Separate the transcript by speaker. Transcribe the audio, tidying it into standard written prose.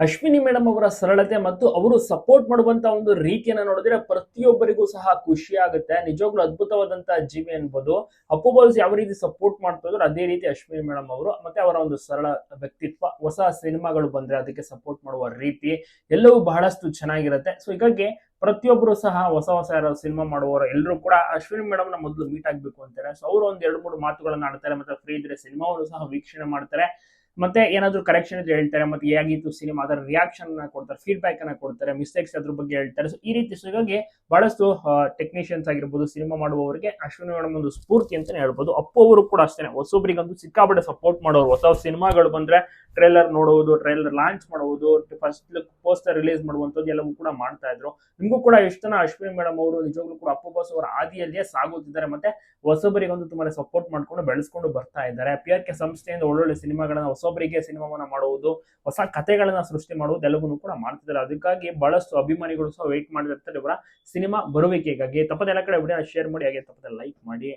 Speaker 1: Ashwini madam ಅವರ ಸರಳತೆ ಮತ್ತು ಅವರು ಸಪೋರ್ಟ್ ಮಾಡುವಂತ ಒಂದು ರೀತಿಯನ್ನ ನೋಡಿದ್ರೆ ಪ್ರತಿಯೊಬ್ಬರಿಗೂ ಸಹ ಖುಷಿ ಆಗುತ್ತೆ. ನಿಜವಾಗ್ಲೂ ಅದ್ಭುತವಾದಂತಹ ಜೀವಿ ಅನ್ಬೋದು. ಅಪ್ಪು ಬಾಲ್ಸ್ ಯಾವ ರೀತಿ ಸಪೋರ್ಟ್ ಮಾಡ್ತಾ ಇದ್ರು ಅದೇ ರೀತಿ ಅಶ್ವಿನಿ ಮೇಡಮ್ ಅವರು ಮತ್ತೆ ಅವರ ಒಂದು ಸರಳ ವ್ಯಕ್ತಿತ್ವ, ಹೊಸ ಸಿನಿಮಾಗಳು ಬಂದ್ರೆ ಅದಕ್ಕೆ ಸಪೋರ್ಟ್ ಮಾಡುವ ರೀತಿ ಎಲ್ಲವೂ ಬಹಳಷ್ಟು ಚೆನ್ನಾಗಿರುತ್ತೆ. ಸೊ ಹೀಗಾಗಿ ಪ್ರತಿಯೊಬ್ಬರು ಸಹ ಹೊಸ ಹೊಸ ಯಾರೋ ಸಿನಿಮಾ ಮಾಡುವವರು ಎಲ್ಲರೂ ಕೂಡ ಅಶ್ವಿನಿ ಮೇಡಮ್ ನ ಮೊದಲು ಮೀಟ್ ಆಗ್ಬೇಕು ಅಂತಾರೆ. ಸೊ ಅವರು ಒಂದ್ 2-3 ಮಾತುಗಳನ್ನ ಆಡ್ತಾರೆ, ಮತ್ತೆ ಫ್ರೀ ಇದ್ರೆ ಸಿನಿಮಾವನ್ನು ಸಹ ವೀಕ್ಷಣೆ ಮಾಡ್ತಾರೆ, ಮತ್ತೆ ಏನಾದ್ರು ಕರೆಕ್ಷನ್ ಇದ್ರೆ ಹೇಳ್ತಾರೆ, ಮತ್ತೆ ಹೇಗಿತ್ತು ಸಿನಿಮಾ ಅದರ ರಿಯಾಕ್ಷನ್ ಕೊಡ್ತಾರೆ, ಫೀಡ್ಬ್ಯಾಕ್ ಅನ್ನ ಕೊಡ್ತಾರೆ, ಮಿಸ್ಟೇಕ್ಸ್ ಅದ್ರ ಬಗ್ಗೆ ಹೇಳ್ತಾರೆ. ಸೊ ಈ ರೀತಿ ಹೀಗಾಗಿ ಬಹಳಷ್ಟು ಟೆಕ್ನಿಷಿಯನ್ಸ್ ಆಗಿರ್ಬೋದು, ಸಿನಿಮಾ ಮಾಡುವವರಿಗೆ ಅಶ್ವಿನಿ ಮೇಡಮ್ ಒಂದು ಸ್ಫೂರ್ತಿ ಅಂತಾನೆ ಹೇಳ್ಬೋದು. ಅಪ್ಪು ಅವರು ಕೂಡ ಅಷ್ಟೇ ಹೊಸೊಬ್ಬರಿಗಂತೂ ಸಿಕ್ಕಾಪಟ್ಟೆ ಸಪೋರ್ಟ್ ಮಾಡೋರು. ಹೊಸ ಸಿನಿಮಾಗಳು ಬಂದ್ರೆ ಟ್ರೇಲರ್ ನೋಡುವುದು, ಟ್ರೇಲರ್ ಲಾಂಚ್ ಮಾಡುವುದು, ಫಸ್ಟ್ ಲುಕ್ ಪೋಸ್ಟರ್ ರಿಲೀಸ್ ಮಾಡುವಂತದ್ದು ಎಲ್ಲವೂ ಕೂಡ ಮಾಡ್ತಾ ಇದ್ರು. ನಿಮಗೂ ಕೂಡ ಎಷ್ಟು ಜನ ಅಶ್ವಿನಿ ಮೇಡಮ್ ಅವರು ನಿಜವಾಗ್ಲೂ ಕೂಡ ಅಪ್ಪು ಬಾಸ್ ಅವರ ಹಾದಿಯಲ್ಲಿಯೇ ಸಾಗುತ್ತಿದ್ದಾರೆ, ಮತ್ತೆ ಹೊಸಬರಿಗಂತೂ ತುಂಬಾ ಸಪೋರ್ಟ್ ಮಾಡ್ಕೊಂಡು ಬೆಳೆಸ್ಕೊಂಡು ಬರ್ತಾ ಇದ್ದಾರೆ. PRK ಸಂಸ್ಥೆಯಿಂದ ಒಳ್ಳೊಳ್ಳೆ ಸಿನಿಮಾಗಳನ್ನ ಹೊಸೊಬ್ಬರಿಗೆ ಸಿನಿಮಾವನ್ನ ಮಾಡುವುದು, ಹೊಸ ಕಥೆಗಳನ್ನ ಸೃಷ್ಟಿ ಮಾಡುವುದು ಎಲ್ಲವನ್ನೂ ಕೂಡ ಮಾಡ್ತಿದ್ದಾರೆ. ಅದಕ್ಕಾಗಿ ಬಹಳಷ್ಟು ಅಭಿಮಾನಿಗಳು ಸಹ ವೇಟ್ ಮಾಡಿರ್ತಾರೆ ಇವರ ಸಿನಿಮಾ ಬರುವಿಕೆಗಾಗಿ. ತಪ್ಪದೆ ಎಲ್ಲ ಕಡೆ ವಿಡಿಯೋನ ಶೇರ್ ಮಾಡಿ, ಹಾಗೆ ತಪ್ಪದೆ ಲೈಕ್ ಮಾಡಿ.